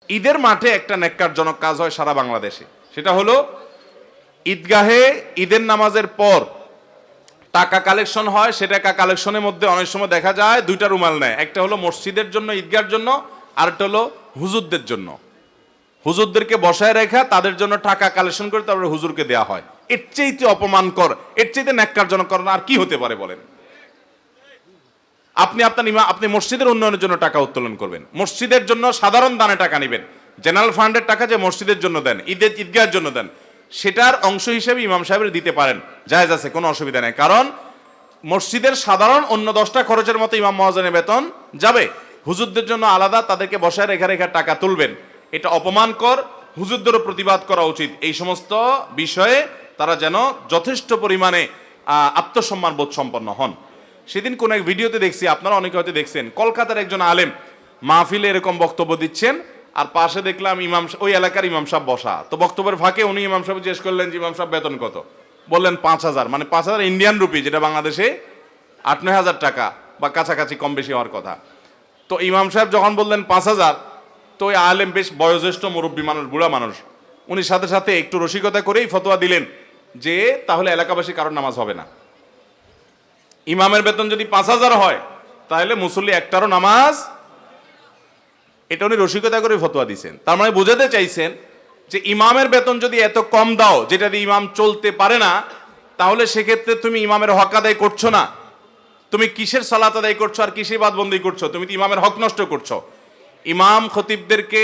ঈদের মাঠে একটা ন্যাক্কারজনক কাজ হয় সারা বাংলাদেশে, সেটা হলো ঈদগাহে ঈদের নামাজের পর টাকা কালেকশন হয়। সে টাকা কালেকশনের মধ্যে অনেক সময় দেখা যায় দুইটা রুমাল নেয়, একটা হলো মসজিদের জন্য, ঈদগাহের জন্য, আর একটা হলো হুজুরদের জন্য। হুজুরদেরকে বসায় রেখা তাদের জন্য টাকা কালেকশন করে তারপরে হুজুরকে দেওয়া হয়। এর চাইতে অপমানকর, এর চাইতে ন্যাক্কারজনক আর কি হতে পারে বলেন? আপনি মসজিদের উন্নয়নের জন্য টাকা উত্তোলন করবেন, মসজিদের জন্য সাধারণ দানে টাকা নেবেন, জেনারেল ফান্ডের টাকা যে মসজিদের জন্য দেন, ঈদগাহের জন্য দেন, সেটার অংশ হিসেবে ইমাম সাহেবের দিতে পারেন, জায়েজ আছে, কোনো অসুবিধা নেই। কারণ মসজিদের সাধারণ অন্য 10টা খরচের মতো ইমাম মুয়াজ্জিনের বেতন যাবে, হুজুরদের জন্য আলাদা তাদেরকে বসায় রেখা রেখা টাকা তুলবেন, এটা অপমানকর। হুজুরদেরও প্রতিবাদ করা উচিত। এই সমস্ত বিষয়ে তারা যেন যথেষ্ট পরিমাণে আত্মসম্মান বোধ সম্পন্ন হন। সেদিন কোন এক ভিডিওতে দেখছি, আপনারা অনেকে হয়তো দেখছেন, কলকাতার একজন আলেম মাহফিলে এরকম বক্তব্য দিচ্ছেন, আর পাশে দেখলাম ওই এলাকার ইমাম সাহেব বসা। তো বক্তব্যের ফাঁকে উনি ইমাম সাহেব জিজ্ঞেস করলেন যে ইমাম সাহেব বেতন কত? বললেন 5,000, মানে 5,000 ইন্ডিয়ান রুপি, যেটা বাংলাদেশে 8-9 হাজার টাকা বা কাছাকাছি, কম বেশি হওয়ার কথা। তো ইমাম সাহেব যখন বললেন 5,000, তো ওই আলেম বেশ বয়োজ্যেষ্ঠ মুরব্বী মানুষ, বুড়া মানুষ, উনি সাথে সাথে একটু রসিকতা করেই ফতোয়া দিলেন যে তাহলে এলাকাবাসী কারোর নামাজ হবে না। ইমামের বেতন যদি 5,000 হয় তাহলে মুসল্লি একটারও নামাজ, এটা উনি রসিকতা করে ফতোয়া দিচ্ছেন। তার মানে বোঝাতে চাইছেন যে ইমামের বেতন যদি এত কম দাও যেটা দিয়ে ইমাম চলতে পারে না, তাহলে সেক্ষেত্রে তুমি ইমামের হক আদায় করছো না। তুমি কিসের সালাত আদায় করছো আর কিসের বাদবন্দি করছো? তুমি তো ইমামের হক নষ্ট করছো। ইমাম খতিবদেরকে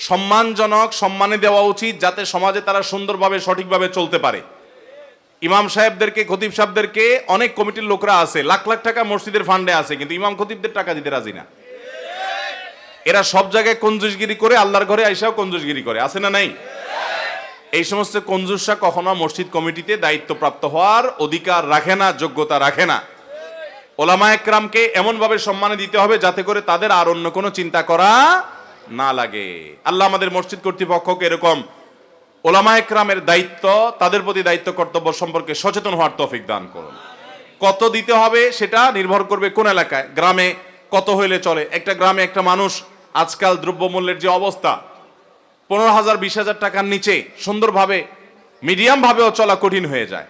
সম্মানজনক সম্মানে দেওয়া উচিত, যাতে সমাজে তারা সুন্দরভাবে সঠিকভাবে চলতে পারে। ইমাম সাহেবদেরকে, খতিব সাহেবদেরকে, অনেক কমিটির লোকরা আছে, লাখ লাখ টাকা মসজিদের ফান্ডে আছে, কিন্তু ইমাম খতিবদের টাকা দিতে রাজি না। এরা সব জায়গায় কঞ্জুসগিরি করে, আল্লাহর ঘরে আইসাও কঞ্জুসগিরি করে, আছে না নাই? এই সমস্ত কঞ্জুসরা কখনো মসজিদ কমিটিতে দায়িত্বপ্রাপ্ত হওয়ার অধিকার রাখে না, যোগ্যতা রাখে না। ওলামায়ে কেরামকে এমন ভাবে সম্মান দিতে হবে যাতে করে তাদের আর অন্য কোনো চিন্তা করা না লাগে। আল্লাহ আমাদের মসজিদ কর্তৃপক্ষকে এরকম ওলামায়ে কেরামের দায়িত্ব, তাদের প্রতি দায়িত্ব কর্তব্য সম্পর্কে সচেতন হওয়ার তৌফিক দান করুন। কত দিতে হবে সেটা নির্ভর করবে কোন এলাকায়, গ্রামে কত হইলে চলে। একটা গ্রামে একটা মানুষ, আজকাল দ্রব্যমূল্যের যে অবস্থা, 15,000 20,000 টাকার নিচে সুন্দরভাবে মিডিয়াম ভাবেও চলা কঠিন হয়ে যায়।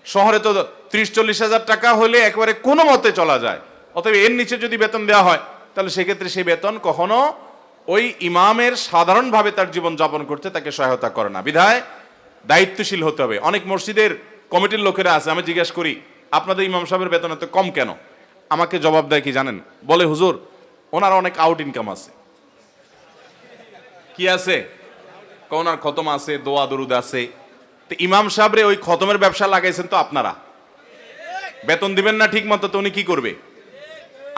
শহরে তো 30-40 হাজার টাকা হলে একেবারে কোনো মতে চলা যায়। অতএব এর নিচে যদি বেতন দেওয়া হয় তাহলে সেক্ষেত্রে সেই বেতন কখনো ওই ইমামের সাধারণভাবে তার জীবন যাপন করতে তাকে সহায়তা করে না। বিধায় দায়িত্বশীল হতে হবে। অনেক মসজিদের কমিটির লোকেরা আছে, আমি জিজ্ঞেস করি আপনাদের ইমাম সাহেবের বেতন এত কম কেন? আমাকে জবাব দেয় কি জানেন? বলে হুজুর ওনার অনেক আউট ইনকাম আছে। কি আছে? ওনার খতম আছে, দোয়া দরুদ আছে। তো ইমাম সাহেবরে ওই খতমের ব্যবসা লাগাইছেন তো আপনারা, বেতন দিবেন না ঠিক মতো, তো উনি কি করবে?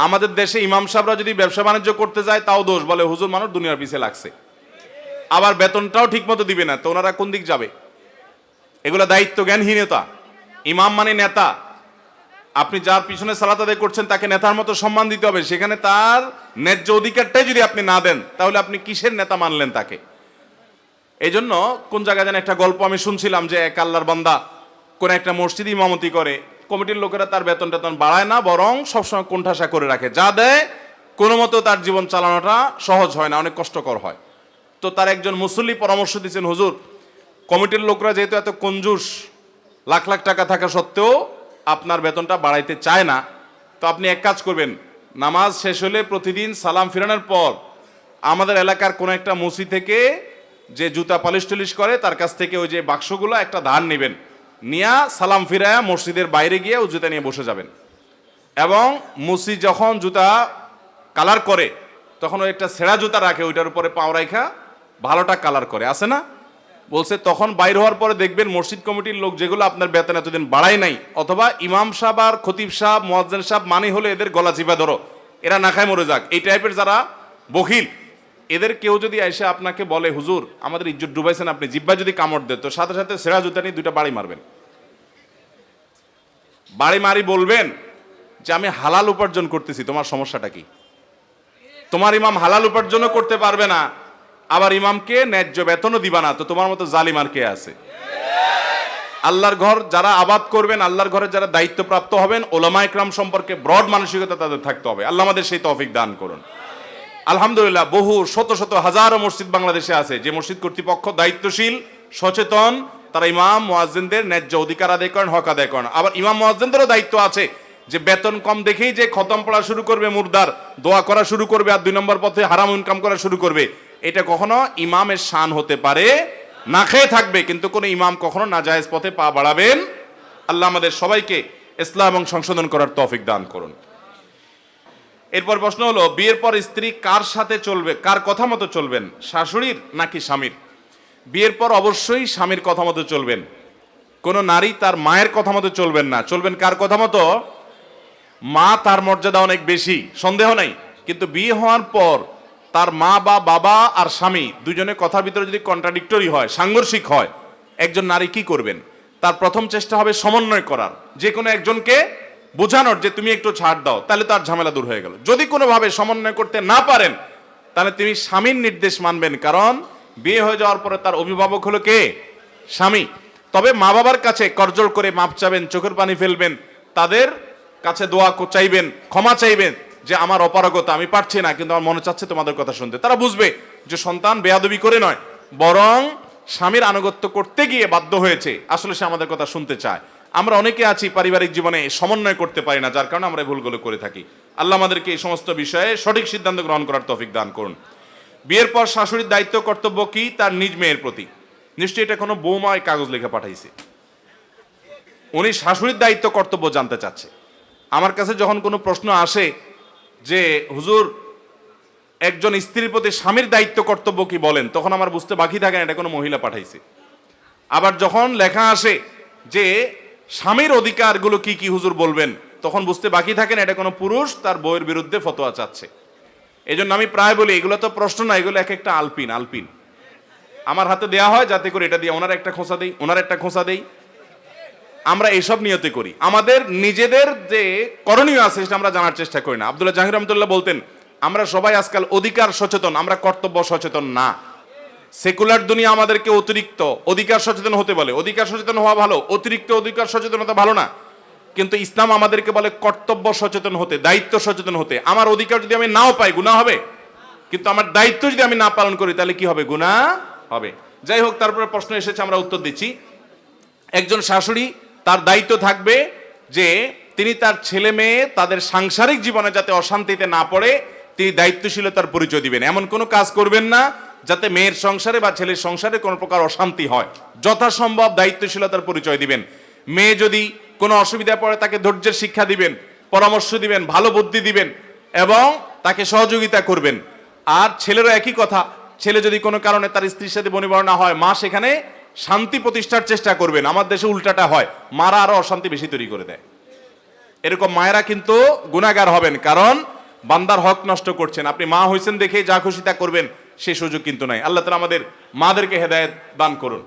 আমাদের দেশে ইমাম সাহেবরা যদি ব্যবসা বাণিজ্য করতে যায় তাও দোষ, বলে হুজুর মানুষ দুনিয়ার পিছে লাগছে। আবার বেতনটাও ঠিক মতো দিবে না, তো ওনারা কোন দিক যাবে? এগুলো দায়িত্ব জ্ঞানহীনতা। ইমাম মানে নেতা। আপনি যার পিছনে সালাত আদায় করছেন তাকে নেতার মতো সম্মান দিতে হবে। সেখানে তার ন্যায্য অধিকারটাই যদি আপনি না দেন তাহলে আপনি কিসের নেতা মানলেন তাকে? এই জন্য কোন জায়গায় যেন একটা গল্প আমি শুনছিলাম যে এক আল্লাহর বান্দা কোন একটা মসজিদ ইমামতি করে, কমিটির লোকেরা তার বেতন টেতন বাড়ায় না, বরং সবসময় কোণঠাসা করে রাখে, যা দেয় কোনো মতো তার জীবন চালানোটা সহজ হয় না, অনেক কষ্টকর হয়। তো তার একজন মুসল্লি পরামর্শ দিচ্ছেন, হুজুর কমিটির লোকরা যেহেতু এত কঞ্জুস, লাখ লাখ টাকা থাকা সত্ত্বেও আপনার বেতনটা বাড়াইতে চায় না, তো আপনি এক কাজ করবেন, নামাজ শেষ হলে প্রতিদিন সালাম ফিরানোর পর আমাদের এলাকার কোন একটা মসজিদ থেকে যে জুতা পালিশ টালিশ করে তার কাছ থেকে ওই যে বাক্সগুলো একটা ধার নেবেন, নিয়ে সালাম ফিরায়া মসজিদের বাইরে গিয়ে ও জুতা নিয়ে বসে যাবেন। এবং মসজিদ যখন জুতা কালার করে তখন ওই একটা ছেঁড়া জুতা রাখে, ওইটার উপরে পাও রাখা ভালোটা কালার করে, আছে না? বলছে তখন বাইর হওয়ার পরে দেখবেন মসজিদ কমিটির লোক যেগুলো আপনার বেতন এতদিন বাড়ায় নাই, অথবা ইমাম সাহেব আর খতিব সাহেব মুয়াজ্জিন সাহেব মানে হলে এদের গলা চিপা ধরো, এরা না খায় মরে যাক, এই টাইপের যারা বখিল, এদের কেউ যদি এসে আপনাকে বলে হুজুর আমাদের ইজ্জত ডুবাইছেন আপনি, জিব্বা যদি কামড় দেয় তো সাথে সাথে সেরা জুতা নিয়ে 2টা বাড়ি মারবেন। বাড়ি মারি বলবেন যে আমি হালাল উপার্জন করতেছি, তোমার সমস্যাটা কি? তোমার ইমাম হালাল উপার্জনও করতে পারবে না, আবার ইমামকে ন্যায্য বেতনও দিবা না, তো তোমার মতো জালিম আর কে আছে? আল্লাহর ঘর যারা আবাদ করবেন, আল্লাহর ঘরে যারা দায়িত্বপ্রাপ্ত হবেন, ওলামায়ে কেরাম সম্পর্কে ব্রড মানসিকতা তাদের থাকতে হবে। আল্লাহ আমাদের সেই তৌফিক দান করুন। আলহামদুলিল্লাহ বহু শত শত হাজারো মসজিদ বাংলাদেশে আছে, যে মসজিদ কর্তৃপক্ষ দায়িত্বশীল, সচেতন, তারা ইমাম মুয়াজ্জিনদের ন্যায্য অধিকার আদায় করেন, হক আদায় করেন। আবার ইমাম মুয়াজ্জিনদেরও দায়িত্ব আছে যে বেতন কম দেখেই যে খতম পড়া শুরু করবে, মুর্দার দোয়া করা শুরু করবে, আর 2 নম্বর পথে হারাম ইনকাম করা শুরু করবে, এটা কখনো ইমামের শান হতে পারে না। খেয়ে থাকবে, কিন্তু কোনো ইমাম কখনো নাজায়েজ পথে পা বাড়াবেন। আল্লাহ আমাদের সবাইকে ইসলাম এবং সংশোধন করার তৌফিক দান করুন। এরপর প্রশ্ন হলো, বিয়ের পর স্ত্রী কার সাথে চলবে, কার কথা মতো চলবেন, শাশুড়ির নাকি স্বামীর? বিয়ের পর অবশ্যই স্বামীর কথা মতো চলবেন। কোনো নারী তার মায়ের কথা মতো চলবেন না। চলবেন কার কথা মতো? মা তার মর্যাদা অনেক বেশি, সন্দেহ নাই, কিন্তু বিয়ে হওয়ার পর তার মা বা বাবা আর স্বামী দুজনের কথার ভিতরে যদি কন্ট্রাডিক্টরি হয়, সাংঘর্ষিক হয়, একজন নারী কি করবেন? তার প্রথম চেষ্টা হবে সমন্বয় করার, যে কোনো একজনকে বোঝানোর যে তুমি একটু ছাড় দাও, তাহলে তার ঝামেলা দূর হয়ে গেল। যদি কোনোভাবে সমন্বয় করতে না পারেন, তাহলে তুমি স্বামীর নির্দেশ মানবেন, কারণ বিয়ে হয়ে যাওয়ার পরে তার অভিভাবক হলো কে? স্বামী। তবে মা বাবার কাছে করজোড় করে মাপ চাবেন, চোখের পানি ফেলবেন, তাদের কাছে দোয়া চাইবেন, ক্ষমা চাইবেন যে আমার অপারগতা, আমি পারছি না, কিন্তু আমার মনে চাচ্ছে তোমাদের কথা শুনতে। তারা বুঝবে যে সন্তান বেয়াদবি করে নয়, বরং স্বামীর আনুগত্য করতে গিয়ে বাধ্য হয়েছে, আসলে সে আমাদের কথা শুনতে চায়। আমরা অনেকে আছি পারিবারিক জীবনে সমন্বয় করতে পারি না, যার কারণে আমরা ভুলগুলো করে থাকি। আল্লাহ আমাদেরকে এই সমস্ত বিষয়ে সঠিক সিদ্ধান্ত গ্রহণ করার তৌফিক দান করুন। বিয়ের পর শাশুড়ির দায়িত্ব কর্তব্য কি তার নিজ মেয়ের প্রতি? নিশ্চয়ই এটা কোনো বৌমায় কাগজ লিখে পাঠাইছে, উনি শাশুড়ির দায়িত্ব কর্তব্য জানতে চাচ্ছে। আমার কাছে যখন কোনো প্রশ্ন আসে যে হুজুর একজন স্ত্রীর প্রতি স্বামীর দায়িত্ব কর্তব্য কি বলেন, তখন আমার বুঝতে বাকি থাকে না এটা কোনো মহিলা পাঠাইছে। আবার যখন লেখা আসে যে স্বামীর অধিকারগুলো কি কি হুজুর বলবেন, তখন বুঝতে বাকি থাকে না এটা কোনো পুরুষ তার বউয়ের বিরুদ্ধে ফতোয়া চাচ্ছে। এই জন্য আমি প্রায় বলি এগুলো তো প্রশ্ন না, এগুলো এক একটা আলপিন আমার হাতে দেয়া হয়, যাতে করে এটা দিয়ে ওনার একটা খোঁচা দেই, ওনার একটা খোঁচা দেই। আমরা এইসব নিয়তে করি, আমাদের নিজেদের যে করণীয় আছে সেটা আমরা জানার চেষ্টা করি না। আব্দুল্লাহ জাহির রহমতুল্লাহ বলতেন, আমরা সবাই আজকাল অধিকার সচেতন, আমরা কর্তব্য সচেতন না। সেকুলার দুনিয়া আমাদেরকে অতিরিক্ত অধিকার সচেতন হতে বলে। অধিকার সচেতন হওয়া ভালো, অতিরিক্ত অধিকার সচেতনতা ভালো না। কিন্তু ইসলাম আমাদেরকে বলে কর্তব্য সচেতন হতে, দায়িত্ব সচেতন হতে। আমার অধিকার যদি আমি নাও পাই গুনাহ হবে, কিন্তু আমার দায়িত্ব যদি আমি না পালন করি তাহলে কি হবে? গুনাহ হবে। যাই হোক, তারপরে প্রশ্ন এসেছে, আমরা উত্তর দিচ্ছি। একজন শাশুড়ি তার দায়িত্ব থাকবে যে তিনি তার ছেলে মেয়ে তাদের সাংসারিক জীবনে যাতে অশান্তিতে না পড়ে তিনি দায়িত্বশীলতার পরিচয় দিবেন। এমন কোনো কাজ করবেন না যাতে মেয়ের সংসারে বা ছেলের সংসারে কোনো প্রকার অশান্তি হয়। যথাসম্ভব দায়িত্বশীলতার পরিচয় দিবেন। মেয়ে যদি কোনো অসুবিধা পড়ে তাকে ধৈর্যের শিক্ষা দিবেন, পরামর্শ দিবেন, ভালো বুদ্ধি দিবেন এবং তাকে সহযোগিতা করবেন। আর ছেলেরও একই কথা, ছেলে যদি কোনো কারণে তার স্ত্রীর সাথে বনিবনা না হয়, মা সেখানে শান্তি প্রতিষ্ঠার চেষ্টা করবেন। আমার দেশে উল্টাটা হয়, মারা আরো অশান্তি বেশি তৈরি করে দেয়। এরকম মায়েরা কিন্তু গুনাহগার হবেন, কারণ বান্দার হক নষ্ট করছেন। আপনি মা হয়েছেন দেখে যা খুশি তা করবেন, সে সুযোগ কিন্তু নাই। আল্লাহ তাআলা আমাদের মাদেরকে হেদায়েত দান করুন।